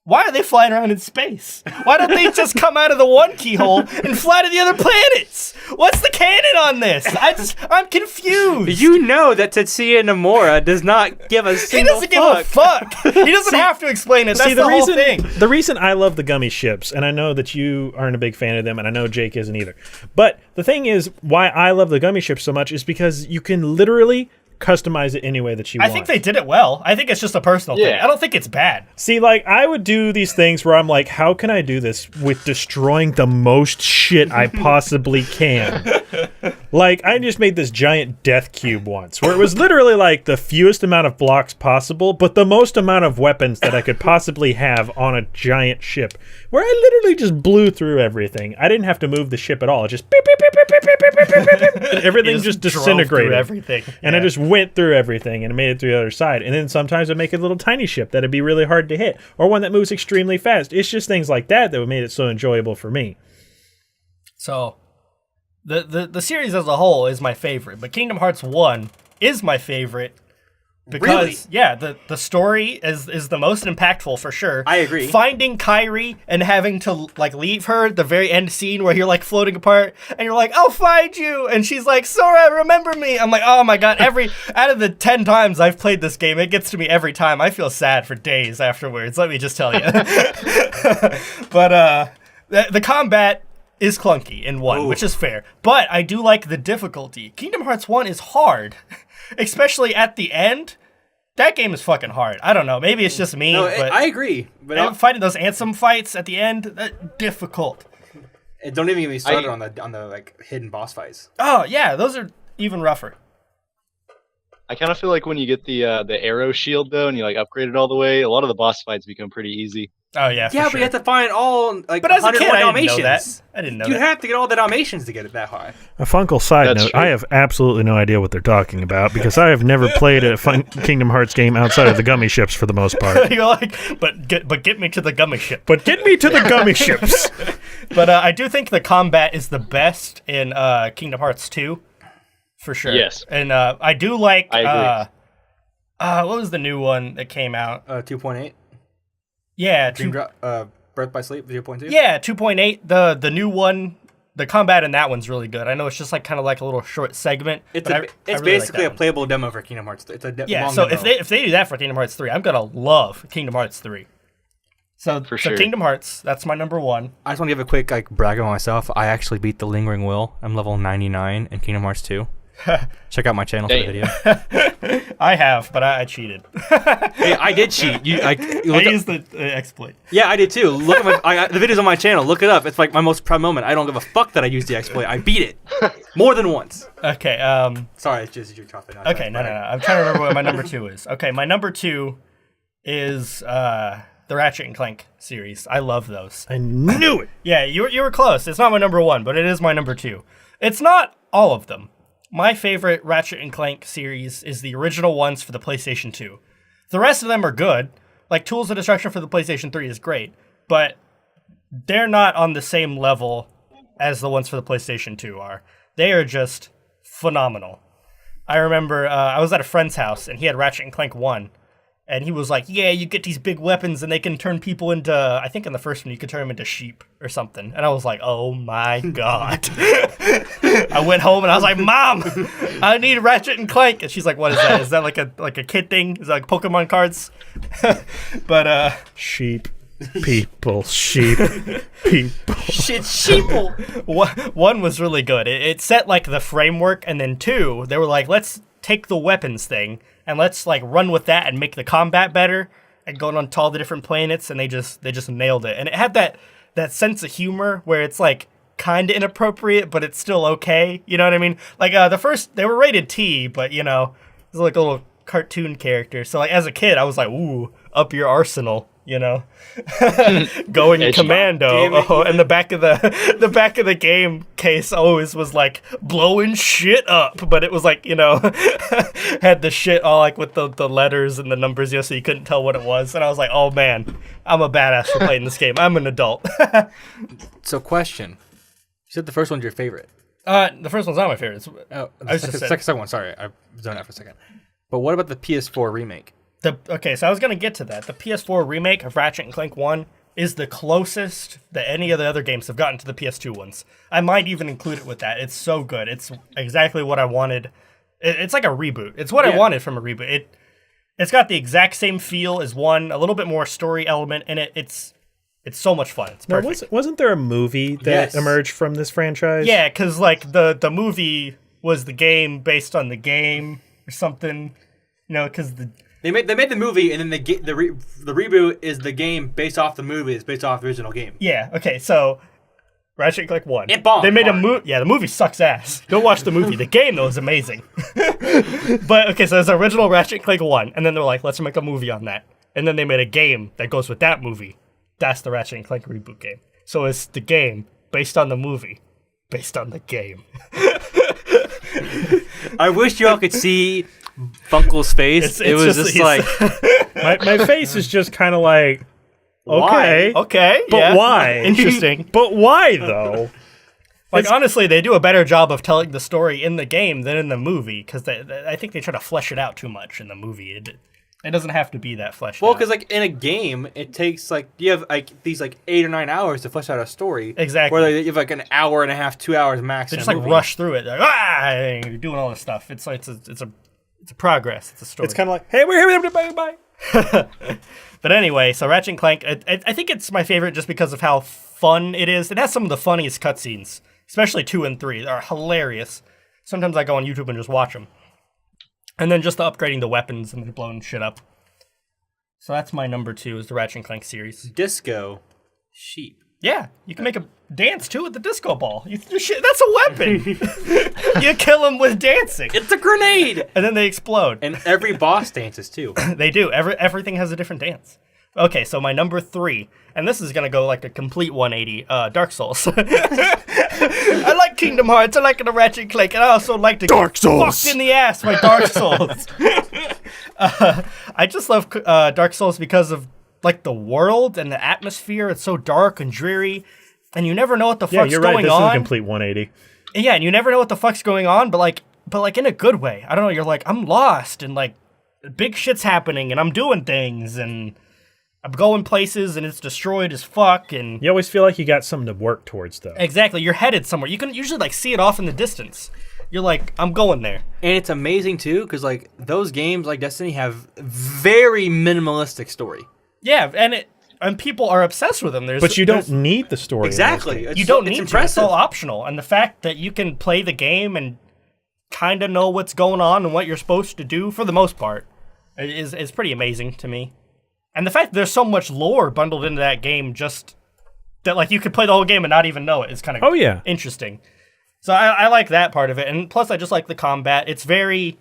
Why are they flying around in space? Why don't they just come out of the one keyhole and fly to the other planets? What's the canon on this? I'm confused. You know that Tetsuya Nomura does not give a He single doesn't give a fuck. He doesn't have to explain it. That's the whole thing. The reason I love the gummy ships, and I know that you aren't a big fan of them, and I know Jake isn't either, but the thing is, why I love the gummy ships so much is because you can literally customize it any way that you want. I think they did it well. I think it's just a personal thing. I don't think it's bad. See, like, I would do these things where I'm like, how can I do this with destroying the most shit I possibly can? Like, I just made this giant death cube once, where it was literally like the fewest amount of blocks possible, but the most amount of weapons that I could possibly have on a giant ship, where I literally just blew through everything. I didn't have to move the ship at all. It just beep, beep, beep, beep, beep, beep, beep, beep, beep, beep, and everything just drove disintegrated. through everything. And I just went through everything and made it through the other side. And then sometimes I'd make a little tiny ship that'd be really hard to hit, or one that moves extremely fast. It's just things like that that made it so enjoyable for me. So, the series as a whole is my favorite, but Kingdom Hearts 1 is my favorite Because the story is the most impactful for sure. I agree. Finding Kyrie and having to like leave her, the very end scene where you're like floating apart and you're like, I'll find you, and she's like, Sora, remember me. I'm like, oh my god, out of the 10 times I've played this game, it gets to me every time. I feel sad for days afterwards, let me just tell you. But the combat is clunky in 1, which is fair. But I do like the difficulty. Kingdom Hearts 1 is hard. Especially at the end, that game is fucking hard. I don't know. Maybe it's just me. But I agree. But fighting those Ansem fights at the end, difficult. Don't even get me started on the like hidden boss fights. Oh yeah, those are even rougher. I kind of feel like when you get the arrow shield though, and you like upgrade it all the way, a lot of the boss fights become pretty easy. Oh yeah, but you have to find all like. But as a kid, I didn't Dalmatians. know that. I didn't know. You have to get all the Dalmatians to get it that high. A Funkle side That's note: true. I have absolutely no idea what they're talking about because I have never played a Kingdom Hearts game outside of the gummy ships for the most part. You're like, but get me to the gummy ship. But get me to the gummy ships. But I do think the combat is the best in Kingdom Hearts 2, for sure. Yes. And I do like. I agree. What was the new one that came out? 2.8. Yeah, Birth by Sleep 0.2. Yeah, 2.8. The new one, the combat in that one's really good. I know it's just like kind of like a little short segment. It's really basically like a playable demo for Kingdom Hearts. It's a long so demo. if they do that for Kingdom Hearts 3, I'm gonna love Kingdom Hearts 3. So sure. Kingdom Hearts, that's my number 1. I just want to give a quick brag on myself. I actually beat the Lingering Will. I'm level 99 in Kingdom Hearts 2. Check out my channel for the video. I have, but I cheated. Hey, I did cheat. I used the exploit. Yeah, I did too. Look at the video's on my channel. Look it up. It's like my most proud moment. I don't give a fuck that I used the exploit. I beat it more than once. Okay. Sorry, it's just your chopping. Okay, no. I'm trying to remember what my number 2 is. Okay, my number 2 is the Ratchet and Clank series. I love those. I knew it. Yeah, you were close. It's not my number 1, but it is my number 2. It's not all of them. My favorite Ratchet and Clank series is the original ones for the PlayStation 2. The rest of them are good. Like Tools of Destruction for the PlayStation 3 is great, but they're not on the same level as the ones for the PlayStation 2 are. They are just phenomenal. I remember I was at a friend's house and he had Ratchet and Clank 1. And he was like, yeah, you get these big weapons and they can turn people into, I think in the first one, you could turn them into sheep or something. And I was like, oh my God. I went home and I was like, Mom, I need Ratchet and Clank. And she's like, what is that? Is that like a kid thing? Is that like Pokemon cards? But, sheep. People, sheep, people. Shit, sheeple. One was really good. It set like the framework, and then 2, they were like, let's take the weapons thing and let's like run with that and make the combat better and going on to all the different planets, and they just nailed it. And it had that sense of humor where it's like kind of inappropriate, but it's still okay. You know what I mean? Like the first, they were rated T, but you know, it was like a little cartoon character. So like as a kid, I was like, ooh, up your arsenal. You know, going commando. And the back of the game case always was like blowing shit up, but it was like, you know, had the shit all like with the letters and the numbers, you know, so you couldn't tell what it was. And I was like, oh man, I'm a badass for playing this game. I'm an adult. So, question: you said the first one's your favorite. The first one's not my favorite. Second one. Sorry, I zoned out for a second. But what about the PS4 remake? Okay, so I was going to get to that. The PS4 remake of Ratchet and Clank 1 is the closest that any of the other games have gotten to the PS2 ones. I might even include it with that. It's so good. It's exactly what I wanted. It's like a reboot. It's what I wanted from a reboot. It's got the exact same feel as 1, a little bit more story element in it. It's so much fun. It's perfect. Now, wasn't there a movie that emerged from this franchise? Yeah, because like the movie was the game based on the game or something. You know, because They made the movie, and then the reboot is the game based off the movie. It's based off the original game. Yeah. Okay. So Ratchet and Clank 1. It bombed. They made a movie. Yeah, the movie sucks ass. Don't watch the movie. The game though is amazing. But okay, so there's the original Ratchet and Clank 1, and then they're like, let's make a movie on that, and then they made a game that goes with that movie. That's the Ratchet and Clank reboot game. So it's the game based on the movie, based on the game. I wish y'all could see Funkle's face. It was just like my face is just kind of like, okay, okay, but why? Interesting. But why though? Like, honestly, they do a better job of telling the story in the game than in the movie, because I think they try to flesh it out too much in the movie. It doesn't have to be that fleshed out. Well, because, like, in a game, it takes, like, you have, like, these, like, 8 or 9 hours to flesh out a story. Exactly. Where you have, like, an hour and a half, 2 hours max. They just, like, rush through it. They're like, you're doing all this stuff. It's like, it's a progress. It's a story. It's kind of like, hey, we're here, bye. But anyway, so Ratchet and Clank, I think it's my favorite just because of how fun it is. It has some of the funniest cutscenes, especially 2 and 3. They're hilarious. Sometimes I go on YouTube and just watch them. And then just the upgrading the weapons and blowing shit up. So that's my number 2 is the Ratchet and Clank series. Disco sheep. Yeah, you can make a dance too with the disco ball. That's a weapon. You kill them with dancing. It's a grenade. And then they explode. And every boss dances too. They do. Everything has a different dance. Okay, so my number 3, and this is gonna go like a complete 180. Dark Souls. I like Kingdom Hearts. I like the Ratchet and Clank, and I also like to Dark Souls. Fucked in the ass by Dark Souls. I just love Dark Souls because of like the world and the atmosphere. It's so dark and dreary, and you never know what the fuck's you're going right. This on. is a complete 180. Yeah, and you never know what the fuck's going on, but like in a good way. I don't know. You're like, I'm lost, and like big shit's happening, and I'm doing things, and I'm going places, and it's destroyed as fuck, and You always feel like you got something to work towards, though. exactly, you're headed somewhere. You can usually like see it off in the distance. You're like, I'm going there. And it's amazing too, because like those games like Destiny have very minimalistic story. Yeah, and people are obsessed with them. But you don't need the story. Exactly. You don't need it's to. It's impressive. all optional. And the fact that you can play the game and kind of know what's going on and what you're supposed to do for the most part is pretty amazing to me. And the fact that there's so much lore bundled into that game, just that like you could play the whole game and not even know it, is kind of interesting. So I like that part of it. And plus I just like the combat. It's very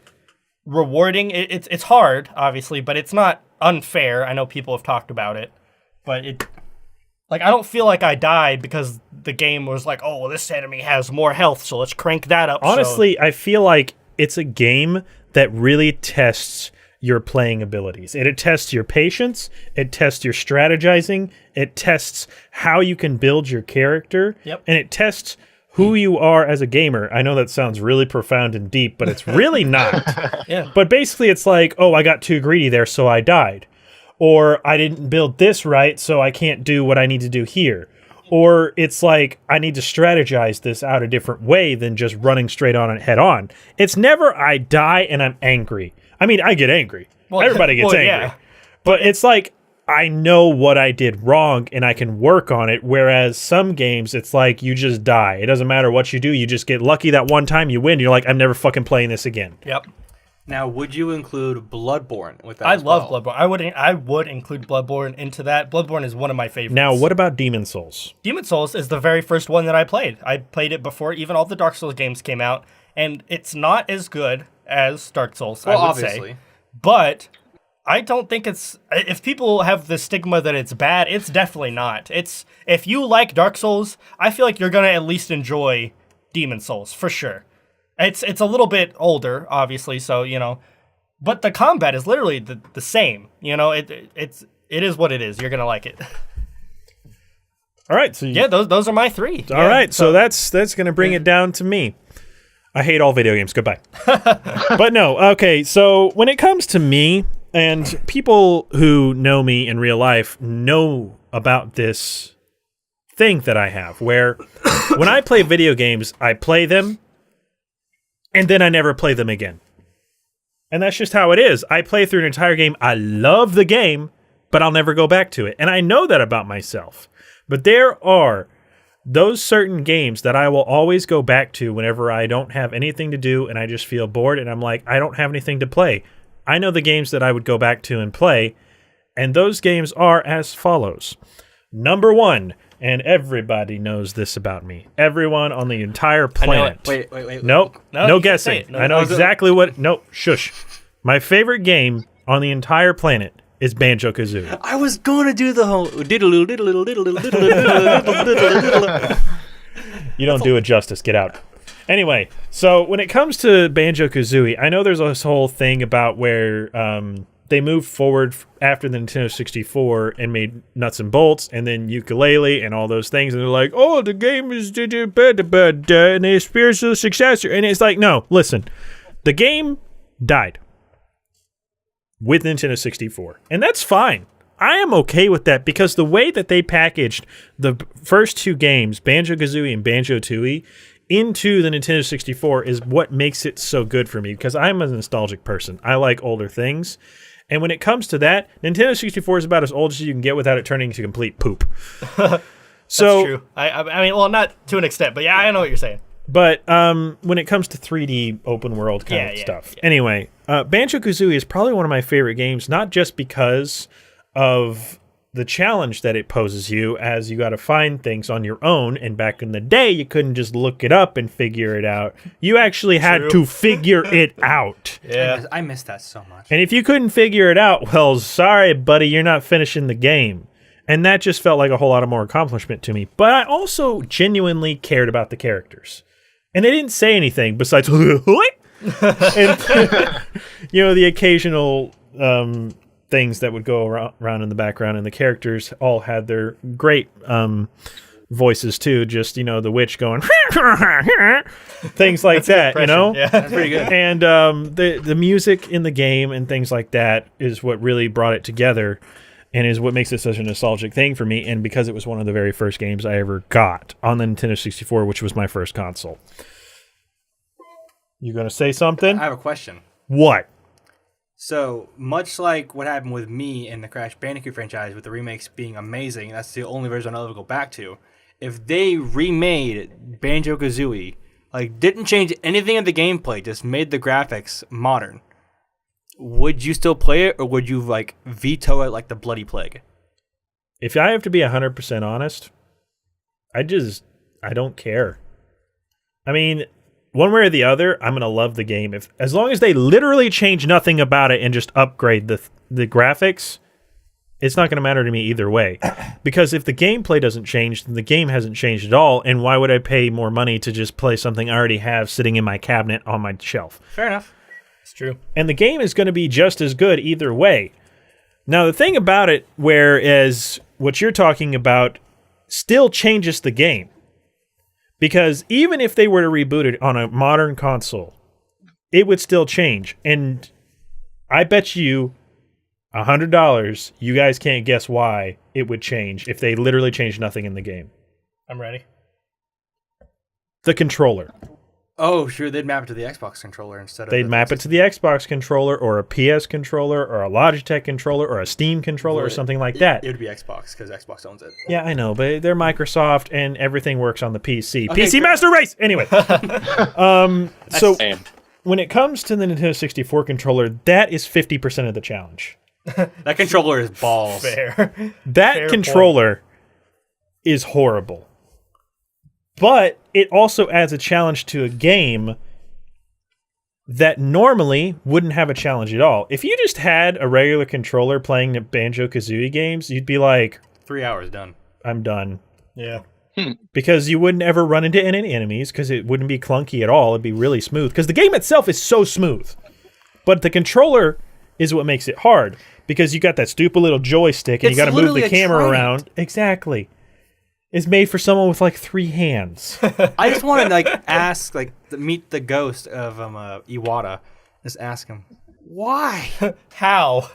rewarding. It's hard, obviously, but it's not unfair. I know people have talked about it, but I don't feel like I died because the game was like, oh, well, this enemy has more health, so let's crank that up. Honestly, I feel like it's a game that really tests your playing abilities. It tests your patience, it tests your strategizing, it tests how you can build your character, and it tests who you are as a gamer. I know that sounds really profound and deep, but it's really not. Yeah. But basically it's like, oh, I got too greedy there, so I died. Or I didn't build this right, so I can't do what I need to do here. Or it's like, I need to strategize this out a different way than just running straight on and head on. It's never I die and I'm angry. I mean, I get angry. Well, everybody gets angry. Yeah. But it's like, I know what I did wrong and I can work on it. Whereas some games, it's like you just die. It doesn't matter what you do. You just get lucky that one time you win. You're like, I'm never fucking playing this again. Yep. Now, would you include Bloodborne with that? I love Bloodborne. I would include Bloodborne into that. Bloodborne is one of my favorites. Now, what about Demon Souls? Demon Souls is the very first one that I played. I played it before even all the Dark Souls games came out, and it's not as good as Dark Souls, well, I would obviously. say. But I don't think it's... If people have the stigma that it's bad, it's definitely not. If you like Dark Souls, I feel like you're going to at least enjoy Demon Souls, for sure. It's a little bit older, obviously, so, you know, but the combat is literally the same. You know, it is what it is. You're going to like it. All right. So those are my 3. All right. So that's going to bring it down to me. I hate all video games. Goodbye. But no. Okay. So when it comes to me, and people who know me in real life know about this thing that I have, where when I play video games, I play them, and then I never play them again. And that's just how it is. I play through an entire game. I love the game, but I'll never go back to it. And I know that about myself. But there are those certain games that I will always go back to whenever I don't have anything to do and I just feel bored and I'm like, I don't have anything to play. I know the games that I would go back to and play, and those games are as follows. Number 1, and everybody knows this about me. Everyone on the entire planet. Wait. No, no guessing. I know exactly what... No, shush. My favorite game on the entire planet is Banjo-Kazooie. I was going to do the whole... You don't do it justice. Get out. Anyway, so when it comes to Banjo-Kazooie, I know there's this whole thing about where they moved forward after the Nintendo 64 and made Nuts and Bolts and then Ukulele and all those things. And they're like, oh, the game is and a spiritual successor. And it's like, no, listen, the game died with Nintendo 64. And that's fine. I am okay with that because the way that they packaged the first two games, Banjo-Kazooie and Banjo-Tooie, into the Nintendo 64 is what makes it so good for me because I'm a nostalgic person. I like older things. And when it comes to that, Nintendo 64 is about as old as you can get without it turning into complete poop. So, that's true. I mean, well, not to an extent, but yeah, I know what you're saying. But when it comes to 3D open world kind of stuff. Yeah. Anyway, Banjo-Kazooie is probably one of my favorite games, not just because of the challenge that it poses you as you got to find things on your own. And back in the day, you couldn't just look it up and figure it out. You actually had to figure it out. Yeah, I miss that so much. And if you couldn't figure it out, well, sorry, buddy, you're not finishing the game. And that just felt like a whole lot of more accomplishment to me. But I also genuinely cared about the characters. And they didn't say anything besides, and, the occasional things that would go around in the background, and the characters all had their great voices too. Just the witch going things like that. Yeah, that's pretty good. And the music in the game and things like that is what really brought it together, and is what makes it such a nostalgic thing for me. And because it was one of the very first games I ever got on the Nintendo 64, which was my first console. You gonna say something? I have a question. What? So, much like what happened with me in the Crash Bandicoot franchise with the remakes being amazing, that's the only version I'll ever go back to. If they remade Banjo-Kazooie, didn't change anything in the gameplay, just made the graphics modern, would you still play it, or would you, veto it like the Bloody Plague? If I have to be 100% honest, I don't care. I mean, one way or the other, I'm going to love the game. As long as they literally change nothing about it and just upgrade the graphics, it's not going to matter to me either way. Because if the gameplay doesn't change, then the game hasn't changed at all. And why would I pay more money to just play something I already have sitting in my cabinet on my shelf? Fair enough. It's true. And the game is going to be just as good either way. Now, the thing about it, whereas what you're talking about still changes the game. Because even if they were to reboot it on a modern console, it would still change. And I bet you $100 you guys can't guess why it would change if they literally changed nothing in the game. I'm ready. The controller. Oh, sure, they'd map it to the Xbox controller instead of... They'd map it to the Xbox controller or a PS controller or a Logitech controller or a Steam controller or something like that. It would be Xbox because Xbox owns it. Yeah, I know, but they're Microsoft and everything works on the PC. Okay, PC Master Race! Anyway. So when it comes to the Nintendo 64 controller, that is 50% of the challenge. That controller is balls. Fair. That Fair controller is horrible. But it also adds a challenge to a game that normally wouldn't have a challenge at all. If you just had a regular controller playing the Banjo-Kazooie games, you'd be like... 3 hours done. I'm done. Yeah. Because you wouldn't ever run into any enemies, because it wouldn't be clunky at all. It'd be really smooth. Because the game itself is so smooth. But the controller is what makes it hard. Because you got that stupid little joystick, and you got to move the camera around. Exactly. It's made for someone with 3 hands. I just want to ask, meet the ghost of Iwata. Just ask him, why? How?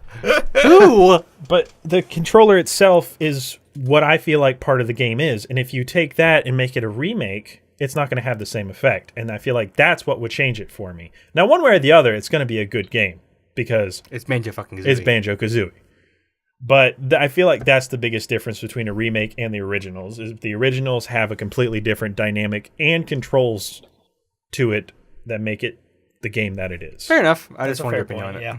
Who? But the controller itself is what I feel like part of the game is. And if you take that and make it a remake, it's not going to have the same effect. And I feel like that's what would change it for me. Now, one way or the other, it's going to be a good game because it's Banjo-Kazooie. It's Banjo-Kazooie. But I feel like that's the biggest difference between a remake and the originals. Is the originals have a completely different dynamic and controls to it that make it the game that it is. Fair enough. I just wanted your opinion on it. Yeah.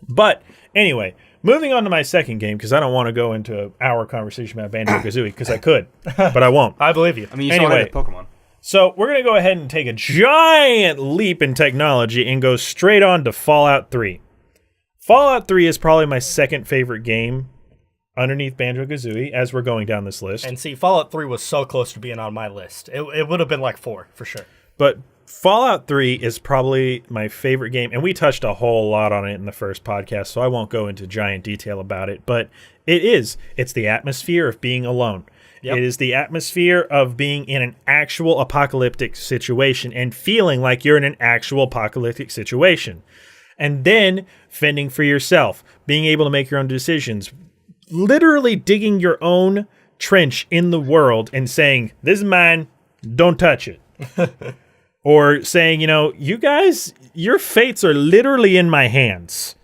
But anyway, moving on to my second game, because I don't want to go into our conversation about Banjo-Kazooie, because I could, but I won't. I believe you. I mean, you saw it with Pokemon. So we're going to go ahead and take a giant leap in technology and go straight on to Fallout 3. Fallout 3 is probably my second favorite game underneath Banjo-Kazooie as we're going down this list. And see, Fallout 3 was so close to being on my list. It would have been 4, for sure. But Fallout 3 is probably my favorite game, and we touched a whole lot on it in the first podcast, so I won't go into giant detail about it, but it's the atmosphere of being alone. Yep. It is the atmosphere of being in an actual apocalyptic situation and feeling like you're in an actual apocalyptic situation. And then fending for yourself, being able to make your own decisions, literally digging your own trench in the world and saying, this is mine, don't touch it. Or saying, you guys, your fates are literally in my hands.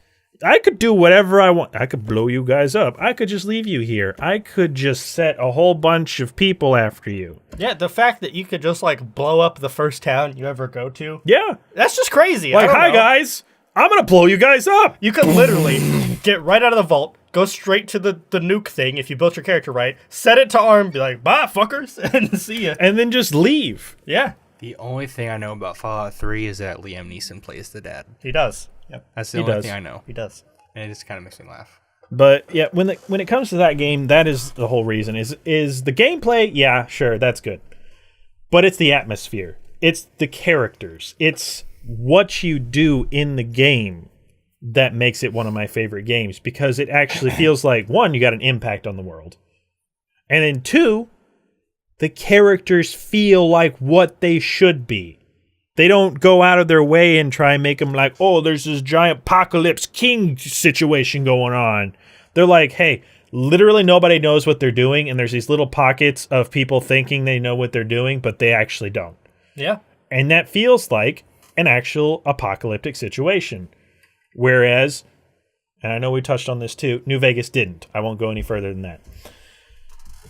I could do whatever I want. I could blow you guys up. I could just leave you here. I could just set a whole bunch of people after you. Yeah, the fact that you could just blow up the first town you ever go to. Yeah. That's just crazy. Hi guys, I'm going to blow you guys up. You could literally get right out of the vault, go straight to the nuke thing if you built your character right, set it to arm, be like, bye fuckers, and see ya. And then just leave. Yeah. The only thing I know about Fallout 3 is that Liam Neeson plays the dad. He does. Yep. That's the only thing I know. He does. And it just kind of makes me laugh. But yeah, when it comes to that game, that is the whole reason. Is the gameplay? Yeah, sure, that's good. But it's the atmosphere. It's the characters. It's what you do in the game that makes it one of my favorite games, because it actually feels like, one, you got an impact on the world. And then two, the characters feel like what they should be. They don't go out of their way and try and make them like, oh, there's this giant apocalypse king situation going on. They're like, hey, literally nobody knows what they're doing, and there's these little pockets of people thinking they know what they're doing, but they actually don't. Yeah. And that feels like an actual apocalyptic situation. Whereas, and I know we touched on this too, New Vegas didn't. I won't go any further than that.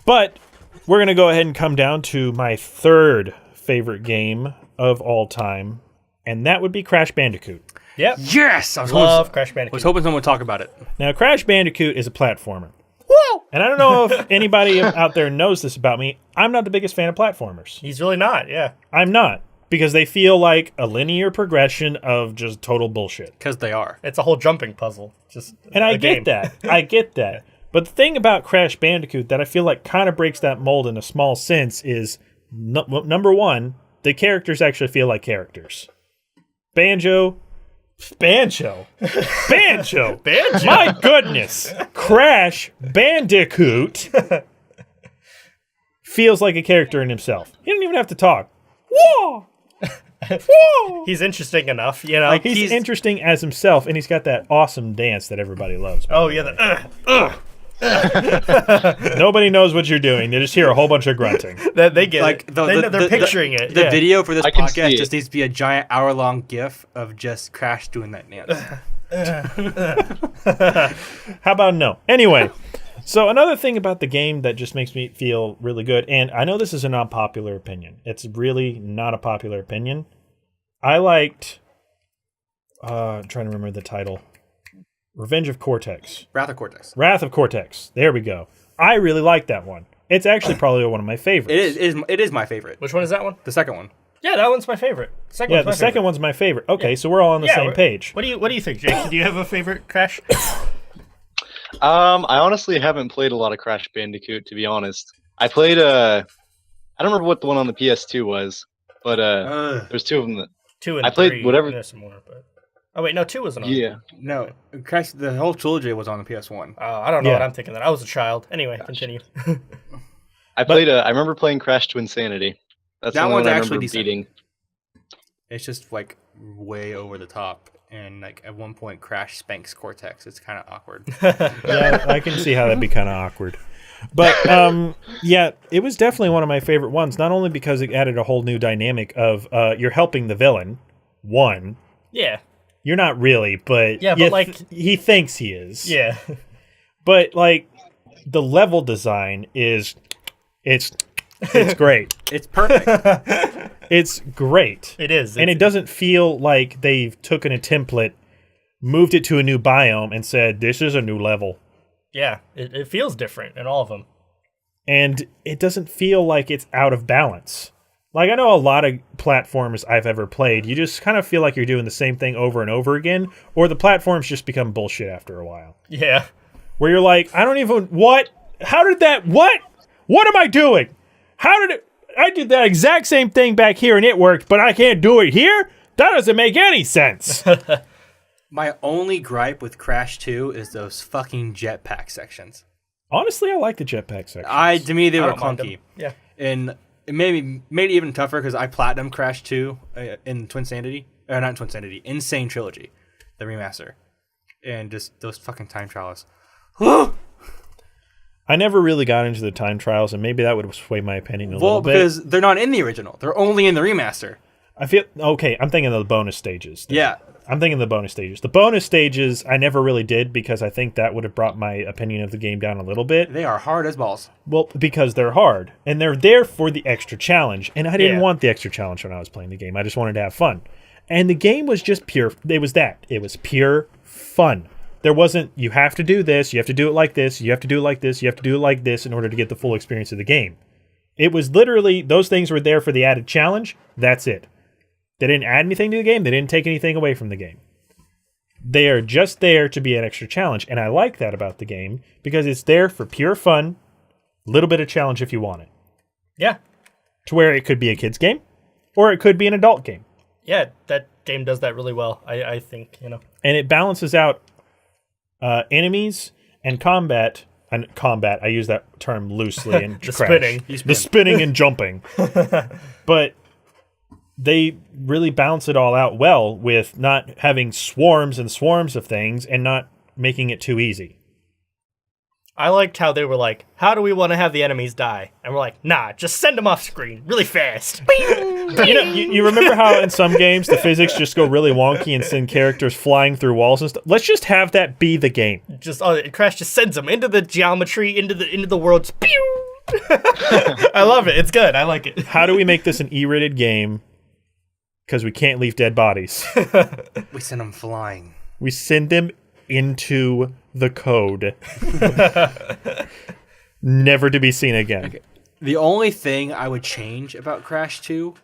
But we're going to go ahead and come down to my third favorite game of all time, and that would be Crash Bandicoot. Yep. Yes! I love Crash Bandicoot. was hoping someone would talk about it. Now, Crash Bandicoot is a platformer. Whoa! And I don't know if anybody out there knows this about me. I'm not the biggest fan of platformers. He's really not, yeah. I'm not, because they feel like a linear progression of just total bullshit. Because they are. It's a whole jumping puzzle. And I get that. I get that. But the thing about Crash Bandicoot that I feel like kind of breaks that mold in a small sense is, number one, the characters actually feel like characters. Banjo. My goodness. Crash Bandicoot feels like a character in himself. He doesn't even have to talk. Whoa! Whoa! He's interesting enough, Like he's interesting as himself, and he's got that awesome dance that everybody loves. Oh, yeah. Nobody knows what you're doing. They just hear a whole bunch of grunting. They get like it. They're picturing it. The video for this I can see podcast it. just needs to be a giant hour-long GIF of just Crash doing that dance. How about no? Anyway, so another thing about the game that just makes me feel really good, and I know this is an unpopular opinion. It's really not a popular opinion. I liked... I'm trying to remember the title. Revenge of Cortex. Wrath of Cortex. Wrath of Cortex. There we go. I really like that one. It's actually probably one of my favorites. It is my favorite. Which one is that one? The second one. Yeah, that one's my favorite. The second one's my favorite. Okay, so we're all on the same page. What do you think, Jake? Do you have a favorite Crash? I honestly haven't played a lot of Crash Bandicoot, to be honest. I played I don't remember what the one on the PS2 was, but there's two of them. 2 and I played 3. whatever. There's some more, but oh wait, no, 2 wasn't on. Yeah. No, Crash. The whole trilogy was on the PS1. I don't know what I'm thinking. That I was a child. Anyway, continue. I played. I remember playing Crash to Insanity. That's That the one's one I actually remember decent. beating. It's just like way over the top, and like at one point, Crash spanks Cortex. It's kind of awkward. Yeah, I can see how that'd be kind of awkward. But yeah, it was definitely one of my favorite ones. Not only because it added a whole new dynamic of you're helping the villain. One, Yeah. you're not really, but Yeah, but like he thinks he is. yeah. But like the level design is it's great. It's perfect. It's great. It is. And it doesn't feel like they've taken a template, moved it to a new biome, and said, this is a new level. Yeah, it feels different in all of them. And it doesn't feel like it's out of balance. Like, I know a lot of platforms I've ever played, you just kind of feel like you're doing the same thing over and over again, or the platforms just become bullshit after a while. Yeah. Where you're like, I don't even, what? How did that, what? What am I doing? How did it, I did that exact same thing back here and it worked, but I can't do it here? That doesn't make any sense. My only gripe with Crash 2 is those fucking jetpack sections. Honestly, I like the jetpack sections. To me, they were don't mind clunky. them. Yeah. And it made it even tougher because I platinum Crash 2 in Twinsanity. Or not Twinsanity, Insane Trilogy, the remaster. And just those fucking time trials. I never really got into the time trials, and maybe that would sway my opinion a little bit. Well, because they're not in the original. They're only in the remaster. I feel okay. I'm thinking of the bonus stages. Yeah. I'm thinking of the bonus stages. The bonus stages I never really did because I think that would have brought my opinion of the game down a little bit. They are hard as balls. Well, because they're hard and they're there for the extra challenge, and I didn't want the extra challenge when I was playing the game. I just wanted to have fun, and the game was just pure. It was that. It was pure fun. There wasn't, you have to do this, you have to do it like this, you have to do it like this, you have to do it like this in order to get the full experience of the game. It was literally, those things were there for the added challenge. That's it. They didn't add anything to the game. They didn't take anything away from the game. They are just there to be an extra challenge. And I like that about the game because it's there for pure fun, a little bit of challenge if you want it. Yeah. To where it could be a kid's game or it could be an adult game. Yeah, that game does that really well, I think, you know. And it balances out enemies and combat. And combat, I use that term loosely in The Crash. spinning. The spinning and jumping. But they really balance it all out well with not having swarms and swarms of things and not making it too easy. I liked how they were like, how do we want to have the enemies die? And we're like, nah, just send them off screen really fast. You remember how in some games the physics just go really wonky and send characters flying through walls and stuff? Let's just have that be the game. Crash just sends them into the geometry, into the worlds. Pew! I love it. It's good. I like it. How do we make this an E-rated game? Because we can't leave dead bodies. We send them flying. We send them into the code. Never to be seen again. Okay. The only thing I would change about Crash 2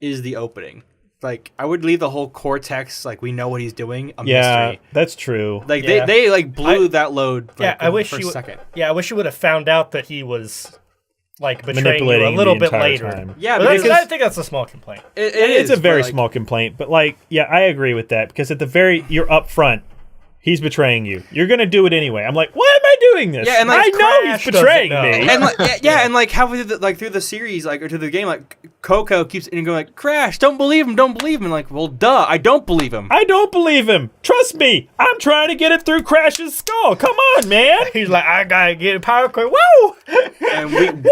is the opening. Like, I would leave the whole cortex, like, we know what he's doing, a mystery. That's true. Like, they like, blew that load, like, I wish for a second. Yeah, I wish you would have found out that he was, like, betraying Manipulating you a little the bit entire later. time. Yeah, But because I think that's a small complaint. It's a very small complaint, but, like, yeah, I agree with that, because you're up front. He's betraying you. You're going to do it anyway. I'm like, why am I doing this? Yeah, and like, I know he's betraying doesn't know. me. And like, and like halfway through the series, like, or to the game, like, Coco keeps going like, Crash, don't believe him. And like, well, duh, I don't believe him. I don't believe him. Trust me. I'm trying to get it through Crash's skull. Come on, man. He's like, I gotta get a power quick. Woo! And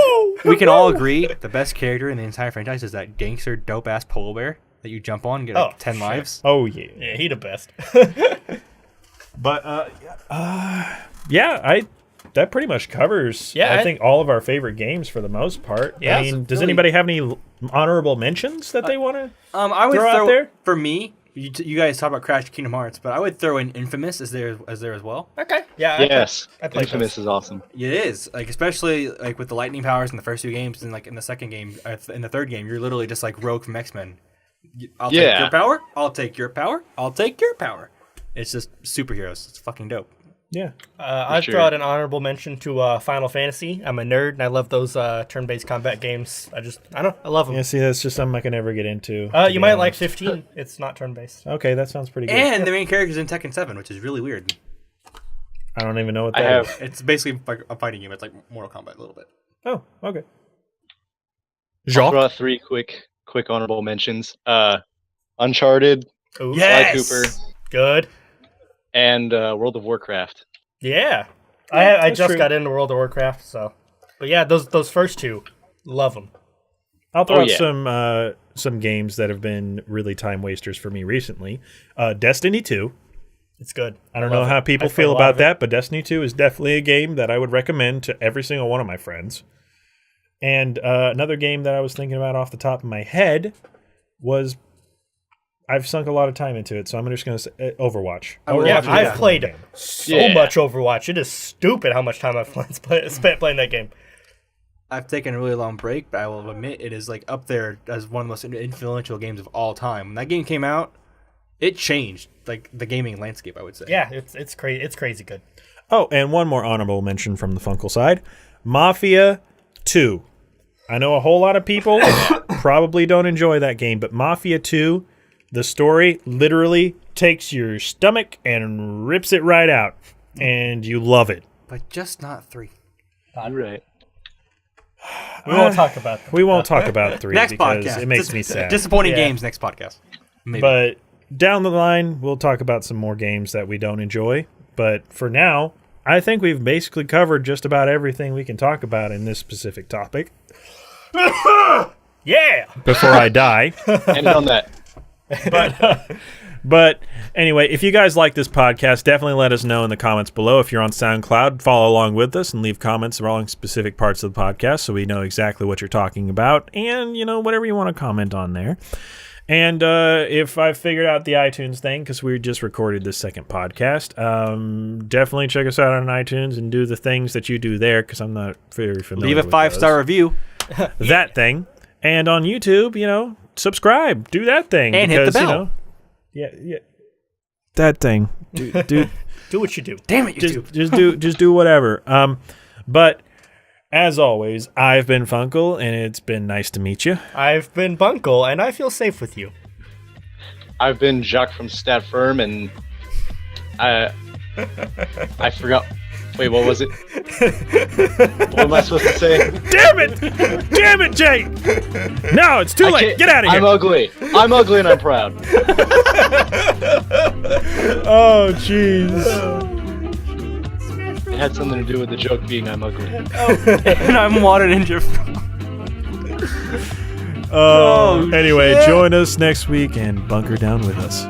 we can all agree the best character in the entire franchise is that gangster dope ass polar bear that you jump on and get like 10 lives. Oh, yeah. Yeah, he the best. But, that pretty much covers, I think, all of our favorite games for the most part. Yeah, I mean, does anybody have any honorable mentions that they want to I would throw out there? For me, you guys talk about Crash Kingdom Hearts, but I would throw in Infamous as there as well. Okay. Yeah. Yes. I played Infamous is awesome. It is, like, especially like with the lightning powers in the first two games, and like in the second game, in the third game, you're literally just like Rogue from X-Men. I'll take your power. I'll take your power. I'll take your power. It's just superheroes. It's fucking dope. Yeah. I'd throw out an honorable mention to Final Fantasy. I'm a nerd, and I love those turn-based combat games. I love them. Yeah, see, that's just something I can never get into. You might like 15. It's not turn-based. Okay, that sounds pretty good. And the main character's in Tekken 7, which is really weird. I don't even know what that is. It's basically like a fighting game. It's like Mortal Kombat a little bit. Oh, okay. I'll throw out three quick honorable mentions. Uncharted, Ooh. Sly Cooper, Good. and World of Warcraft. Yeah. I just got into World of Warcraft, so. But yeah, those first two, love them. I'll throw out some games that have been really time wasters for me recently. Destiny 2. It's good. I don't know how people feel about that, but Destiny 2 is definitely a game that I would recommend to every single one of my friends. And another game that I was thinking about off the top of my head was, I've sunk a lot of time into it, so I'm just going to say Overwatch. I've played so much Overwatch. It is stupid how much time I've spent playing that game. I've taken a really long break, but I will admit it is like up there as one of the most influential games of all time. When that game came out, it changed like the gaming landscape, I would say. Yeah, it's crazy. It's crazy good. Oh, and one more honorable mention from the Funkle side. Mafia 2. I know a whole lot of people probably don't enjoy that game, but Mafia 2, the story literally takes your stomach and rips it right out, and you love it. But just not 3. You're right. We won't talk about that. We won't talk about 3 Next because podcast. it makes me sad. Disappointing Yeah. games next podcast. Maybe. But down the line, we'll talk about some more games that we don't enjoy. But for now, I think we've basically covered just about everything we can talk about in this specific topic. Yeah. Before I die. And on that. But anyway, if you guys like this podcast, definitely let us know in the comments below. If you're on SoundCloud, follow along with us and leave comments along specific parts of the podcast so we know exactly what you're talking about. And, whatever you want to comment on there. And if I figured out the iTunes thing, because we just recorded this second podcast, definitely check us out on iTunes and do the things that you do there, because I'm not very familiar Leave a with 5-star review. that thing. And on YouTube, subscribe. Do that thing. And hit the bell. Yeah. That thing. Do Do what you do. Damn it, YouTube. just do whatever. But as always, I've been Funkle, and it's been nice to meet you. I've been Bunkle, and I feel safe with you. I've been Jacques from Stat Firm, and I forgot. Wait, what was it? What am I supposed to say? Damn it, Jake! No, it's too late. Get out of here. I'm ugly and I'm proud. Oh, jeez. It had something to do with the joke being I'm ugly. And I'm Water Ninja. Anyway, join us next week and bunker down with us.